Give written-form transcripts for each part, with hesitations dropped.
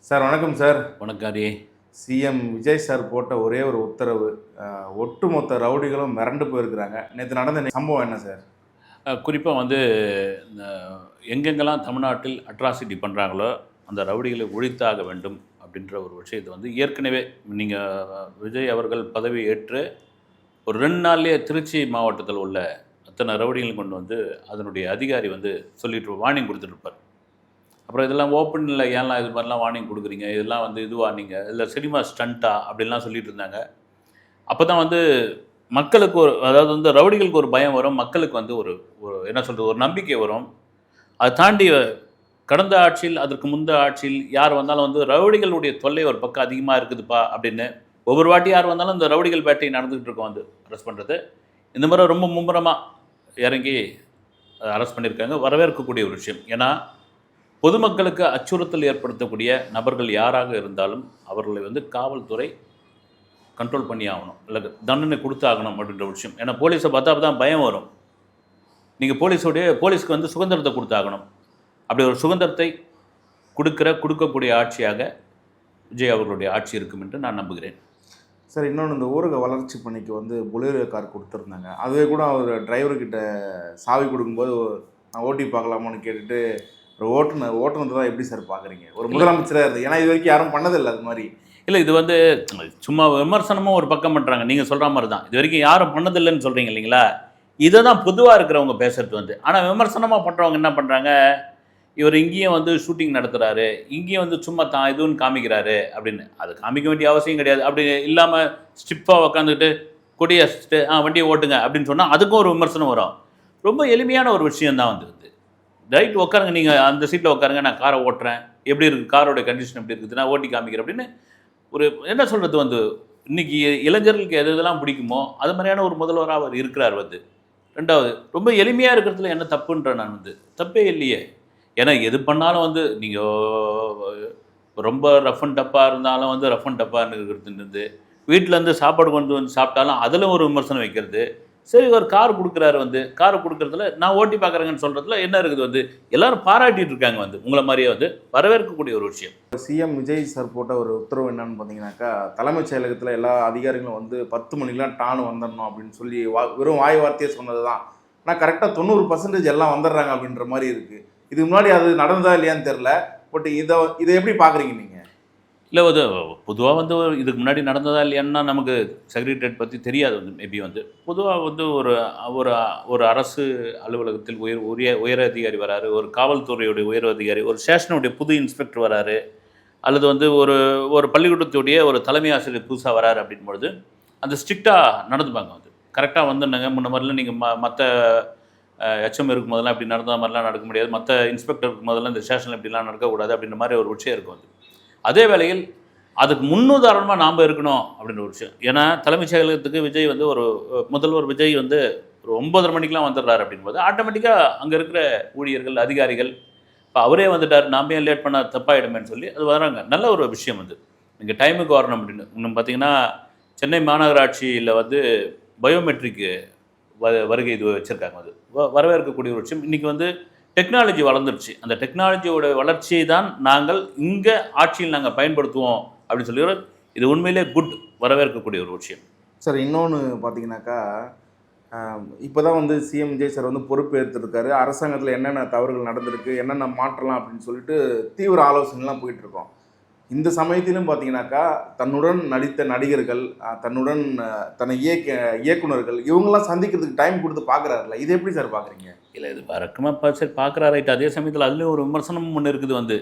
Sir வணக்கம் sir. வணக்காரி. CM Vijay sir போட்ட ஒரே ஒரு உத்தரவு, ஒட்டுமொத்த ரவுடிகளும் மிரண்டு போயிருக்கிறாங்க. நேற்று நடந்த சம்பவம் என்ன சார்? குறிப்பாக வந்து இந்த எங்கெங்கெல்லாம் தமிழ்நாட்டில் அட்ராசிட்டி பண்ணுறாங்களோ அந்த ரவுடிகளை ஒழித்தாக வேண்டும் அப்படின்ற ஒரு விஷயத்தை வந்து ஏற்கனவே நீங்கள் விஜய் அவர்கள் பதவி ஏற்று ஒரு 2 நாள்லேயே திருச்சி மாவட்டத்தில் உள்ள அத்தனை ரவுடிகளும் கொண்டு வந்து அதனுடைய அதிகாரி வந்து சொல்லிட்டு வார்னிங் கொடுத்துட்ருப்பார். அப்புறம் இதெல்லாம் ஓப்பனில் ஏன்லாம் இது மாதிரிலாம் வார்னிங் கொடுக்குறீங்க, இதெல்லாம் வந்து இதுவா நீங்கள் இல்லை சினிமா ஸ்டண்ட்டா அப்படின்லாம் சொல்லிட்டு இருந்தாங்க. அப்போ தான் வந்து மக்களுக்கு ஒரு அதாவது வந்து ரவுடிகளுக்கு ஒரு பயம் வரும், மக்களுக்கு வந்து ஒரு ஒரு என்ன சொல்கிறது ஒரு நம்பிக்கை வரும். அதை தாண்டி கடந்த ஆட்சியில் அதற்கு முந்தைய ஆட்சியில் யார் வந்தாலும் வந்து ரவுடிகளுடைய தொல்லை ஒரு பக்கம் அதிகமாக இருக்குதுப்பா அப்படின்னு ஒவ்வொரு வாட்டி யார் வந்தாலும் இந்த ரவுடிகள் வேட்டை நடந்துகிட்டு இருக்கோம் வந்து அரெஸ்ட் பண்ணுறது. இந்த முறை ரொம்ப மும்முரமாக இறங்கி அரெஸ்ட் பண்ணியிருக்காங்க. வரவேற்கக்கூடிய ஒரு விஷயம். ஏன்னா பொதுமக்களுக்கு அச்சுறுத்தல் ஏற்படுத்தக்கூடிய நபர்கள் யாராக இருந்தாலும் அவர்களை வந்து காவல்துறை கண்ட்ரோல் பண்ணி ஆகணும், இல்லை தண்டனை கொடுத்து ஆகணும் அப்படின்ற விஷயம். ஏன்னா போலீஸை பார்த்தா அப்போ தான் பயம் வரும். நீங்கள் போலீஸ்க்கு வந்து சுதந்திரத்தை கொடுத்தாகணும். அப்படி ஒரு சுதந்திரத்தை கொடுக்கக்கூடிய ஆட்சியாக விஜய் அவர்களுடைய ஆட்சி இருக்கும் என்று நான் நம்புகிறேன். சார், இன்னொன்று இந்த ஊரக வளர்ச்சி பணிக்கு வந்து புலேரோ கார் கொடுத்துருந்தாங்க. அதுவே கூட அவர் டிரைவர்கிட்ட சாவி கொடுக்கும்போது நான் ஓட்டி பார்க்கலாமான்னு கேட்டுட்டு ஓட்டுனது தான் எப்படி சார் பார்க்குறீங்க ஒரு முதலமைச்சராக இருந்தது? ஏன்னா இது வரைக்கும் யாரும் பண்ணதில்லை அது மாதிரி. இல்லை, இது வந்து சும்மா விமர்சனமும் ஒரு பக்கம் பண்ணுறாங்க. நீங்கள் சொல்கிற மாதிரி தான் இது வரைக்கும் யாரும் பண்ணதில்லைன்னு சொல்கிறீங்க இல்லைங்களா? இதை தான் பொதுவாக இருக்கிறவங்க பேசுறது வந்து. ஆனால் விமர்சனமாக பண்ணுறவங்க என்ன பண்ணுறாங்க, இவர் இங்கேயும் வந்து ஷூட்டிங் நடத்துகிறாரு, இங்கேயும் வந்து சும்மா தான் இதுன்னு காமிக்கிறாரு அப்படின்னு. அது காமிக்க வேண்டிய அவசியம் கிடையாது. அப்படி இல்லாமல் ஸ்டிப்பாக உக்காந்துக்கிட்டு கொடியை வண்டியை ஓட்டுங்க அப்படின்னு சொன்னால் அதுக்கும் ஒரு விமர்சனம் வரும். ரொம்ப எளிமையான ஒரு விஷயந்தான் வந்து ரைட், உட்காருங்க, நீங்கள் அந்த சீட்டில் உட்காருங்க, நான் காரை ஓட்டுறேன், எப்படி இருக்குது காரோட கண்டிஷன் எப்படி இருக்குது, நான் ஓட்டி காமிக்கிறேன் அப்படின்னு ஒரு என்ன சொல்கிறது வந்து இன்றைக்கி இளைஞர்களுக்கு எது எதெல்லாம் பிடிக்குமோ அது மாதிரியான ஒரு முதல்வராக அவர் இருக்கிறார் வந்து. ரெண்டாவது, ரொம்ப எளிமையாக இருக்கிறதுல என்ன தப்புன்ற நான் வந்து தப்பே இல்லையே. ஏன்னா எது பண்ணாலும் வந்து நீங்கள் ரொம்ப ரஃப் அண்ட் டப்பாக இருந்தாலும் வந்து ரஃப் அண்ட் டப்பாக இருக்கிறது, வீட்டிலேருந்து சாப்பாடு கொண்டு வந்து சாப்பிட்டாலும் அதில் ஒரு விமர்சனம் வைக்கிறது. சரி, ஒரு கார் கொடுக்குறாரு வந்து கார் கொடுக்குறதுல நான் ஓட்டி பார்க்குறேங்கன்னு சொல்கிறதுல என்ன இருக்குது வந்து எல்லாரும் பாராட்டிகிட்டு இருக்காங்க வந்து. உங்களை மாதிரியே வந்து வரவேற்கக்கூடிய ஒரு விஷயம். சிஎம் விஜய் சார் போட்ட ஒரு உத்தரவு என்னன்னு பார்த்தீங்கன்னாக்கா, தலைமைச் செயலகத்தில் எல்லா அதிகாரிகளும் வந்து 10 மணிக்கெலாம் டானு வந்துடணும் அப்படின்னு சொல்லி வெறும் வாய் வார்த்தையே சொன்னது தான். ஆனால் கரெக்டாக 90% எல்லாம் வந்துடுறாங்க அப்படின்ற மாதிரி இருக்குது. இதுக்கு முன்னாடி அது நடந்ததா இல்லையான்னு தெரில. பட் இதை எப்படி பார்க்குறீங்க நீங்கள்? இல்லை, அது பொதுவாக வந்து இதுக்கு முன்னாடி நடந்ததா இல்லையான்னா நமக்கு செக்ரட்டரியேட் பற்றி தெரியாது வந்து. மேபி வந்து பொதுவாக வந்து ஒரு ஒரு ஒரு அரசு அலுவலகத்தில் உயர் அதிகாரி வராரு, ஒரு காவல்துறையுடைய உயர் அதிகாரி, ஒரு ஸ்டேஷனுடைய புது இன்ஸ்பெக்டர் வராரு, அல்லது வந்து ஒரு ஒரு பள்ளிக்கூடத்துடைய ஒரு தலைமை ஆசிரியர் புதுசாக வராரு அப்படின்பொழுது அந்த ஸ்ட்ரிக்டாக நடந்துப்பாங்க வந்து. கரெக்டாக வந்துடுங்க. முன்ன மாதிரிலாம் நீங்கள் மற்ற எச்எம் இருக்கும் போதெல்லாம் இப்படி நடந்த மாதிரிலாம் நடக்க முடியாது, மற்ற இன்ஸ்பெக்டர் இருக்கும் போதெல்லாம் இந்த ஸ்டேஷனில் இப்படிலாம் நடக்கக்கூடாது அப்படின்ற மாதிரி ஒரு விஷயம் இருக்கும் வந்து. அதே வேளையில் அதுக்கு முன்னுதாரணமாக நாம் இருக்கணும் அப்படின்ற ஒரு விஷயம். ஏன்னா தலைமைச் செயலகத்துக்கு விஜய் வந்து ஒரு முதல்வர் விஜய் வந்து ஒரு 9:30 மணிக்கெலாம் வந்துடுறாரு அப்படின்போது ஆட்டோமேட்டிக்காக அங்கே இருக்கிற ஊழியர்கள் அதிகாரிகள் இப்போ அவரே வந்துட்டார், நாம் ஏன் லேட் பண்ணால் தப்பாயிடுமேன்னு சொல்லி அது வராங்க. நல்ல ஒரு விஷயம் வந்து நீங்கள் டைமுக்கு வரணும் அப்படின்னு. இன்னும் பார்த்தீங்கன்னா சென்னை மாநகராட்சியில் வந்து பயோமெட்ரிக்கு வருகை இது வச்சுருக்காங்க. அது வரவேற்கக்கூடிய ஒரு விஷயம். இன்றைக்கி வந்து டெக்னாலஜி வளர்ந்துருச்சு. அந்த டெக்னாலஜியோட வளர்ச்சியை தான் நாங்கள் இங்கே ஆட்சியில் நாங்கள் பயன்படுத்துவோம் அப்படின்னு சொல்லி இது உண்மையிலே குட், வரவேற்கக்கூடிய ஒரு விஷயம். சார், இன்னொன்று பார்த்தீங்கன்னாக்கா, இப்போ தான் வந்து சிஎம் விஜய் சார் வந்து பொறுப்பேற்றிருக்காரு. அரசாங்கத்தில் என்னென்ன தவறுகள் நடந்திருக்கு, என்னென்ன மாற்றலாம் அப்படின்னு சொல்லிட்டு தீவிர ஆலோசனைலாம் போயிட்டுருக்கோம். இந்த சமயத்திலும் பார்த்தீங்கன்னாக்கா தன்னுடன் நடித்த நடிகர்கள், தன்னுடன் தன்னை இயக்குனர்கள் இவங்கெல்லாம் சந்திக்கிறதுக்கு டைம் கொடுத்து பார்க்குறாருல, இது எப்படி சார் பார்க்குறீங்க? இல்லை, இது வழக்கமாக சரி பார்க்குறாரு. அதே சமயத்தில் அதுலேயும் ஒரு விமர்சனமும் ஒன்று இருக்குது வந்து.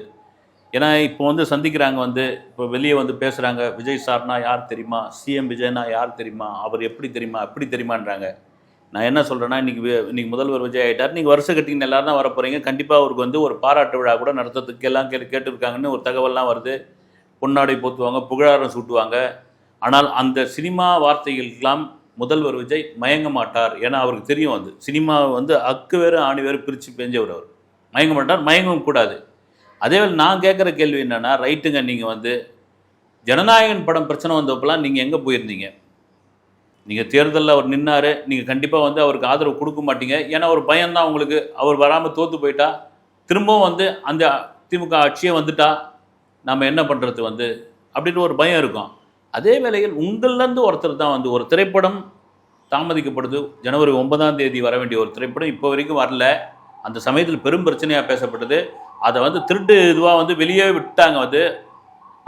ஏன்னா இப்போ வந்து சந்திக்கிறாங்க வந்து, இப்போ வெளியே வந்து பேசுகிறாங்க, விஜய் சார்னா யார் தெரியுமா, சிஎம் விஜய்னா யார் தெரியுமா, அவர் எப்படி தெரியுமா எப்படி தெரியுமான்றாங்க. நான் என்ன சொல்கிறேன்னா, இன்றைக்கி முதல்வர் விஜய் ஆகிட்டார், நீங்கள் வருஷம் கட்டிங்கன்னு எல்லோரும் தான் வர போகிறீங்க. கண்டிப்பாக அவருக்கு வந்து ஒரு பாராட்டு விழா கூட நடத்துறதுக்கு எல்லாம் கேட்டுருக்காங்கன்னு ஒரு தகவல்லாம் வருது. பொன்னாடை போத்துவாங்க, புகழாரம் சூட்டுவாங்க. ஆனால் அந்த சினிமா வார்த்தைகளுக்கெல்லாம் முதல்வர் விஜய் மயங்க மாட்டார். ஏன்னா அவருக்கு தெரியும் வந்து சினிமா வந்து அக்கு வேறு ஆணி வேறு பிரித்து பெஞ்சவர். அவர் மயங்க மாட்டார், மயங்கவும் கூடாது. அதேவேளை நான் கேட்குற கேள்வி என்னென்னா, ரைட்டுங்க, நீங்கள் வந்து ஜனநாயகன் படம் பிரச்சனை வந்தப்பெல்லாம் நீங்கள் எங்கே போயிருந்தீங்க? நீங்கள் தேர்தலில் அவர் நின்னார், நீங்கள் கண்டிப்பாக வந்து அவருக்கு ஆதரவு கொடுக்க மாட்டீங்க. ஏன்னா ஒரு பயம்தான் உங்களுக்கு, அவர் வராமல் தோற்று போயிட்டா திரும்பவும் வந்து அந்த திமுக ஆட்சியே வந்துட்டா நம்ம என்ன பண்ணுறது வந்து அப்படின்ற ஒரு பயம் இருக்கும். அதே வேளையில் உங்கள்லேருந்து ஒருத்தர் தான் வந்து ஒரு திரைப்படம் தாமதிக்கப்படுது. ஜனவரி 9ஆம் தேதி வர வேண்டிய ஒரு திரைப்படம் இப்போ வரைக்கும் வரல. அந்த சமயத்தில் பெரும் பிரச்சனையாக பேசப்பட்டது. அதை வந்து திருட்டு இதுவாக வந்து வெளியே விட்டாங்க வந்து.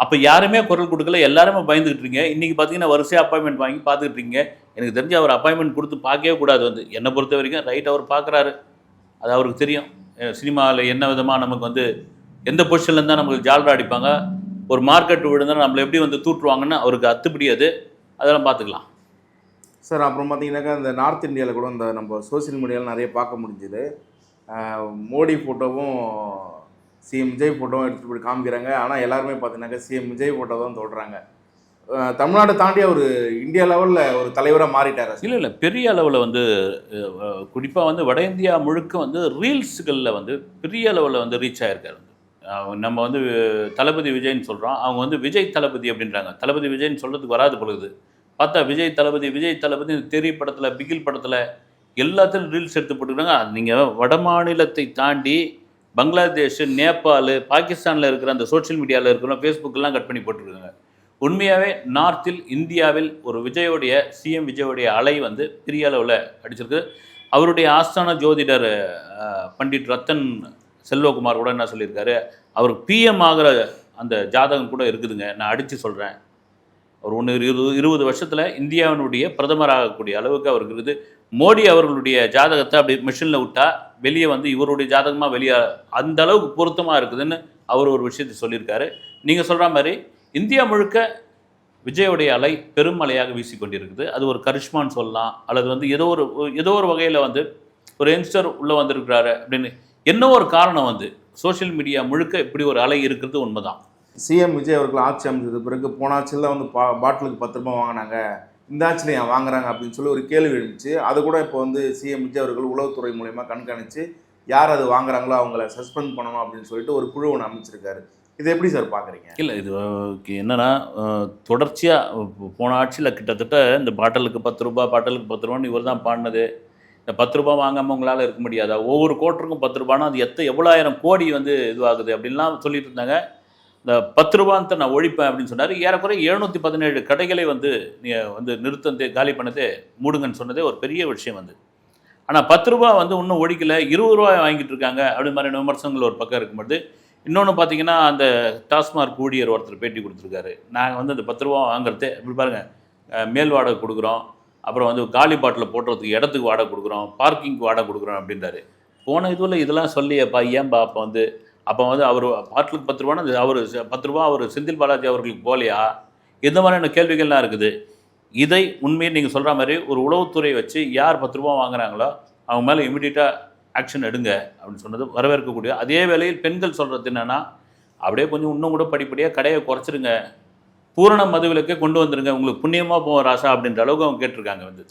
அப்போ யாருமே குரல் கொடுக்கல, எல்லாருமே பயந்துகிட்டு இருக்கீங்க. இன்றைக்கி பார்த்தீங்கன்னா வரிசையாக அப்பாயின்மெண்ட் வாங்கி பார்த்துக்கிட்டு இருக்கீங்க. எனக்கு தெரிஞ்சு அவர் அப்பாயின்மெண்ட் கொடுத்து பார்க்கவே கூடாது வந்து. என்னை பொறுத்த வரைக்கும் ரைட், அவர் பார்க்குறாரு, அது அவருக்கு தெரியும். சினிமாவில் என்ன விதமாக நமக்கு வந்து எந்த பொசிஷனில் இருந்தால் நம்மளுக்கு ஜால்ரா அடிப்பாங்க, ஒரு மார்க்கெட் விழுந்தால் நம்மளை எப்படி வந்து தூட்டுருவாங்கன்னு அவருக்கு அத்துப்படி அது. அதெல்லாம் பார்த்துக்கலாம் சார். அப்புறம் பார்த்தீங்கன்னாக்கா இந்த நார்த் இந்தியாவில் கூட இந்த நம்ம சோசியல் மீடியாவில் நிறைய பார்க்க முடிஞ்சுது. மோடி ஃபோட்டோவும் சிஎம் விஜய் ஃபோட்டோவும் எடுத்துகிட்டு போய் காமிக்கிறாங்க. ஆனால் எல்லாருமே பார்த்தீங்கன்னாக்கா சிஎம் விஜய் ஃபோட்டோ தான் தொடுறாங்க. தமிழ்நாட்டை தாண்டி அவர் இந்தியா லெவலில் ஒரு தலைவராக மாறிட்டார். இல்லை இல்லை, பெரிய அளவில் வந்து குறிப்பாக வந்து வட இந்தியா முழுக்க வந்து ரீல்ஸுகளில் வந்து பெரிய அளவில் வந்து ரீச் ஆகிருக்காரு வந்து. நம்ம வந்து தளபதி விஜய்ன்னு சொல்கிறோம், அவங்க வந்து விஜய் தளபதி அப்படின்றாங்க. தளபதி விஜய்ன்னு சொல்கிறதுக்கு வராது பொழுது பார்த்தா விஜய் தளபதி விஜய் தளபதி தெரி படத்தில் பிகில் படத்தில் எல்லாத்தையும் ரீல்ஸ் எடுத்து போட்டுக்கிறாங்க. நீங்கள் வட மாநிலத்தை தாண்டி பங்களாதேஷ், நேபாள், பாகிஸ்தானில் இருக்கிற அந்த சோஷியல் மீடியாவில் இருக்கிற ஃபேஸ்புக்கெல்லாம் கட் பண்ணி போட்டுருக்காங்க. உண்மையாகவே நார்த்தில் இந்தியாவில் ஒரு விஜயோடைய சிஎம் விஜயோடைய அலை வந்து பெரிய அளவில் அடிச்சிருக்கு. அவருடைய ஆஸ்தான ஜோதிடர் பண்டிட் ரத்தன் செல்வகுமார் கூட என்ன சொல்லியிருக்காரு, அவருக்கு பிஎம் ஆகிற அந்த ஜாதகம் கூட இருக்குதுங்க, நான் அடித்து சொல்கிறேன். அவர் 20 வருஷத்தில் இந்தியாவினுடைய பிரதமராகக்கூடிய அளவுக்கு அவருக்கு இருக்குது. மோடி அவர்களுடைய ஜாதகத்தை அப்படி மிஷினில் விட்டால் வெளியே வந்து இவருடைய ஜாதகமாக வெளியே அந்த அளவுக்கு பொருத்தமாக இருக்குதுன்னு அவர் ஒரு விஷயத்தை சொல்லியிருக்காரு. நீங்கள் சொல்கிற மாதிரி இந்தியா முழுக்க விஜயோடைய அலை பெரும் அலையாக வீசிக்கொண்டிருக்குது. அது ஒரு கரிஷ்மான்னு சொல்லலாம், அல்லது வந்து ஏதோ ஒரு வகையில் வந்து ஒரு யங்ஸ்டர் உள்ளே வந்திருக்கிறாரு அப்படின்னு என்ன ஒரு காரணம் வந்து சோஷியல் மீடியா முழுக்க இப்படி ஒரு அலை இருக்கிறது உண்மைதான். சிஎம் விஜய் அவர்கள் ஆட்சி அமைச்சது பிறகு போன ஆட்சியில் வந்து பாட்டிலுக்கு 10 ரூபாய் வாங்கினாங்க, இந்த ஆட்சியில் ஏன் வாங்குறாங்க அப்படின்னு சொல்லி ஒரு கேள்வி எழுந்துச்சு. அது கூட இப்போ வந்து சிஎம் விஜய் அவர்கள் உளவுத்துறை மூலயமா கண்காணித்து யார் அது வாங்குறாங்களோ அவங்கள சஸ்பெண்ட் பண்ணணும் அப்படின்னு சொல்லிட்டு ஒரு குழு ஒன்று அமைச்சிருக்காரு. இது எப்படி சார் பார்க்குறீங்க? இல்லை, இது என்னென்னா தொடர்ச்சியாக போன ஆட்சியில் கிட்டத்தட்ட இந்த பாட்டிலுக்கு 10 ரூபா பாட்டிலுக்கு 10 ரூபான்னு இவர் தான் பாடினது. இந்த 10 ரூபா வாங்காமல் உங்களால் இருக்க முடியாதா, ஒவ்வொரு கோட்டருக்கும் 10 ரூபானா அது எவ்வளோ ஆயிரம் கோடி வந்து இதுவாகுது அப்படின்லாம் சொல்லிட்டு இருந்தாங்க. இந்த 10 ரூபான்ட்டு நான் ஒழிப்பேன் அப்படின்னு சொன்னார். ஏறக்குறைய 717 கடைகளை வந்து நீங்கள் வந்து நிறுத்தந்தே காலி பண்ணதே மூடுங்கன்னு சொன்னதே ஒரு பெரிய விஷயம் வந்து. ஆனால் 10 ரூபா வந்து இன்னும் ஒழிக்கலை, 20 ரூபாய் வாங்கிட்டு இருக்காங்க அப்படி மாதிரியான விமர்சனங்கள் ஒரு பக்கம் இருக்கும்போது, இன்னொன்று பார்த்தீங்கன்னா அந்த டாஸ்மார்க் ஊழியர் ஒருத்தர் பேட்டி கொடுத்துருக்காரு. நாங்கள் வந்து அந்த 10 ரூபா வாங்குறது இப்படி பாருங்கள், மேல் வாடகை கொடுக்குறோம், அப்புறம் வந்து காலி பாட்டில் போட்டுறதுக்கு இடத்துக்கு வாடகை கொடுக்குறோம், பார்க்கிங்க்கு வாடகை கொடுக்குறோம் அப்படின்றாரு. போன இதுவில் இதெல்லாம் சொல்லியப்பா ஏன்பா அப்போ வந்து அவர் பாட்டிலுக்கு 10 ரூபான்னு அவர் 10 ரூபா அவர் செந்தில் பாலாஜி அவர்களுக்கு போகலையா, இந்த மாதிரியான கேள்விகள்லாம் இருக்குது. இதை உண்மையை நீங்கள் சொல்கிற மாதிரி ஒரு உளவுத்துறை வச்சு யார் 10 ரூபா வாங்குறாங்களோ அவங்க மேலே இமீடியட்டாக ஆக்ஷன் எடுங்க அப்படின்னு சொன்னது வரவேற்கக்கூடிய. அதே வேளையில் பெண்கள் சொல்கிறது என்னென்னா, அப்படியே கொஞ்சம் இன்னும் கூட படிப்படியாக கடையை குறைச்சிருங்க, பூரண மதுவிலக்கே கொண்டு வந்துருங்க, உங்களுக்கு புண்ணியமாக போவோம் ராசா அப்படின்ற அளவுக்கு அவங்க கேட்டிருக்காங்க வந்து.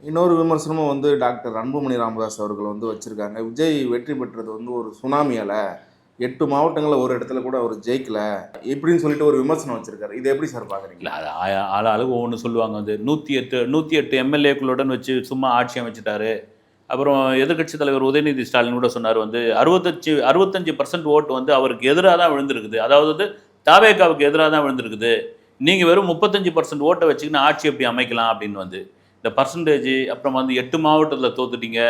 இன்னொரு விமர்சனமும் வந்து டாக்டர் அன்புமணி ராமதாஸ் அவர்கள் வந்து வச்சுருக்காங்க. விஜய் வெற்றி பெற்றது வந்து ஒரு சுனாமியால் 8 மாவட்டங்களில் ஒரு இடத்துல கூட அவர் ஜெயிக்கல இப்படின்னு சொல்லிட்டு ஒரு விமர்சனம் வச்சுருக்காரு. இதை எப்படி சார் பார்க்குறீங்க? இல்லை, அது ஆளாளுக்கு ஒவ்வொன்று சொல்லுவாங்க வந்து 108 எம்எல்ஏக்களுடன் வச்சு சும்மா ஆட்சி அமைச்சிட்டாரு. அப்புறம் எதிர்க்கட்சி தலைவர் உதயநிதி ஸ்டாலின் கூட சொன்னார் வந்து 65% ஓட்டு வந்து அவருக்கு எதிராக தான் விழுந்திருக்குது, அதாவது வந்து தாவேகாவுக்கு எதிராக தான் விழுந்திருக்குது, நீங்கள் வெறும் 35% ஓட்டை வச்சுக்கின்னு ஆட்சி எப்படி அமைக்கலாம் அப்படின்னு வந்து இந்த பர்சன்டேஜ். அப்புறம் வந்து 8 மாவட்டத்தில் தோத்துட்டீங்க,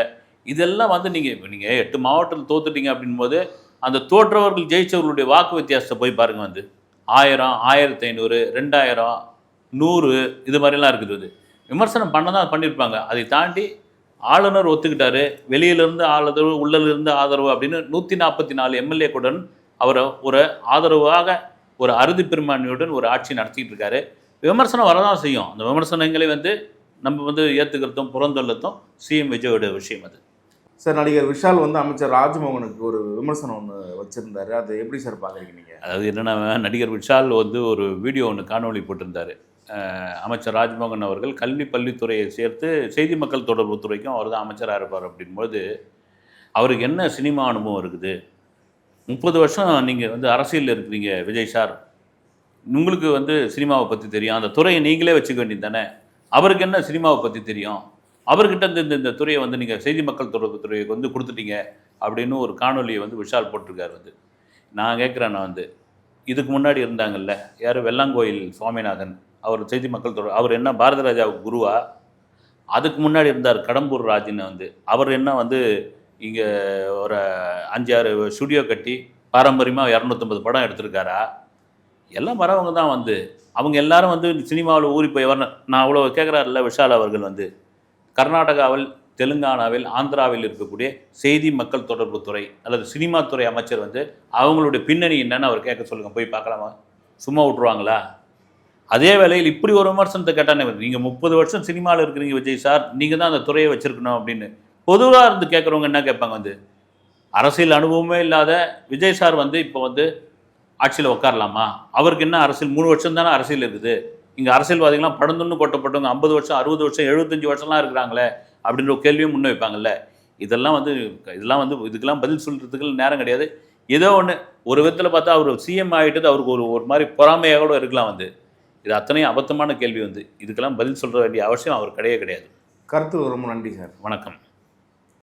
இதெல்லாம் வந்து நீங்கள் 8 மாவட்டத்தில் தோத்துட்டீங்க அப்படின்போது அந்த தோற்றவர்கள் ஜெயிச்சவர்களுடைய வாக்கு வித்தியாசத்தை போய் பாருங்கள் வந்து 1000, 1500, 2000, 100 இது மாதிரிலாம் இருக்குது. விமர்சனம் பண்ண தான் பண்ணியிருப்பாங்க. அதை தாண்டி ஆளுநர் ஒத்துக்கிட்டாரு, வெளியிலிருந்து ஆதரவு உள்ளிருந்து ஆதரவு அப்படின்னு 144 எம்எல்ஏக்குடன் அவரை ஒரு ஆதரவாக ஒரு அறுதி பெரும்பான்மையுடன் ஒரு ஆட்சி நடத்திக்கிட்டு இருக்காரு. விமர்சனம் வரதான் செய்யும். அந்த விமர்சனங்களை வந்து நம்ம வந்து ஏற்றுக்கிறதும் புறந்தள்ளத்தும் சிஎம் விஜயோட விஷயம் அது. சார், நடிகர் விஷால் வந்து அமைச்சர் ராஜ்மோகனுக்கு ஒரு விமர்சனம் ஒன்று வச்சுருந்தாரு. அதை எப்படி சார் பார்க்குறீங்க நீங்கள்? அதாவது என்னென்னா, நடிகர் விஷால் வந்து ஒரு வீடியோ ஒன்று காணொலி போட்டிருந்தார். அமைச்சர் ராஜ்மோகன் அவர்கள் பள்ளித்துறையை சேர்த்து செய்தி மக்கள் தொடர்பு துறைக்கும் அவர் தான் அமைச்சராக இருப்பார் அப்படின்போது, அவருக்கு என்ன சினிமா அனுபவம் இருக்குது, 30 வருஷம் நீங்கள் வந்து அரசியலில் இருக்கிறீங்க விஜய் சார், உங்களுக்கு வந்து சினிமாவை பற்றி தெரியும், அந்த துறையை நீங்களே வச்சுக்க வேண்டியது தானே, அவருக்கு என்ன சினிமாவை பற்றி தெரியும், அவர்கிட்ட இந்த துறையை வந்து நீங்கள் செய்தி மக்கள் தொடர்பு துறையை வந்து கொடுத்துட்டீங்க அப்படின்னு ஒரு காணொலியை வந்து விஷால் போட்டிருக்காரு வந்து. நான் கேட்குறேன், நான் வந்து இதுக்கு முன்னாடி இருந்தாங்கல்ல, யார் வெள்ளாங்கோயில் சுவாமிநாதன், அவர் செய்தி மக்கள் தொடர், அவர் என்ன பாரத ராஜாவுக்கு குருவா? அதுக்கு முன்னாடி இருந்தார் கடம்பூர் ராஜுன்னு வந்து, அவர் என்ன வந்து இங்கே ஒரு 5-6 ஸ்டுடியோ கட்டி பாரம்பரியமாக 250 படம் எடுத்திருக்காரா? எல்லாம் வரவங்க தான் வந்து, அவங்க எல்லாரும் வந்து சினிமாவில் ஊறி போய் வரணும். நான் அவ்வளோ கேட்குறாருல்ல விஷால் அவர்கள் வந்து, கர்நாடகாவில், தெலுங்கானாவில், ஆந்திராவில் இருக்கக்கூடிய செய்தி மக்கள் தொடர்பு துறை அல்லது சினிமா துறை அமைச்சர் வந்து அவங்களுடைய பின்னணி என்னன்னு அவர் கேட்க சொல்லுங்கள், போய் பார்க்கலாமா? சும்மா விட்ருவாங்களா? அதே வேளையில் இப்படி ஒரு விமர்சனத்தை கேட்டானே, நீங்கள் 30 வருஷம் சினிமாவில் இருக்கிறீங்க விஜய் சார், நீங்கள் தான் அந்த துறையை வச்சுருக்கணும் அப்படின்னு பொதுவாக இருந்து கேட்குறவங்க என்ன கேட்பாங்க வந்து, அரசியல் அனுபவமே இல்லாத விஜய் சார் வந்து இப்போ வந்து ஆட்சியில் உட்காரலாமா? அவருக்கு என்ன அரசியல் 3 வருஷம் தானே அரசியல் இருக்குது. இங்கே அரசியல்வாதிகள்லாம் படந்துன்னு கொட்டப்பட்டவங்க 50 வருஷம் 60 வருஷம் 75 வருஷம்லாம் இருக்கிறாங்களே அப்படின்ற ஒரு கேள்வியும் முன்ன வைப்பாங்கல்ல. இதெல்லாம் வந்து இதுக்கெல்லாம் பதில் சொல்கிறதுக்கு நேரம் கிடையாது. ஏதோ ஒன்று ஒரு விதத்தில் பார்த்தா அவர் சிஎம் ஆகிட்டது அவருக்கு ஒரு மாதிரி பொறாமையாக கூட இருக்கலாம் வந்து. இது அத்தனையும் அபத்தமான கேள்வி வந்து, இதுக்கெல்லாம் பதில் சொல்ல வேண்டிய அவசியம் அவர் கிடையவே கிடையாது. கருத்து ரொம்ப நன்றி சார். வணக்கம்.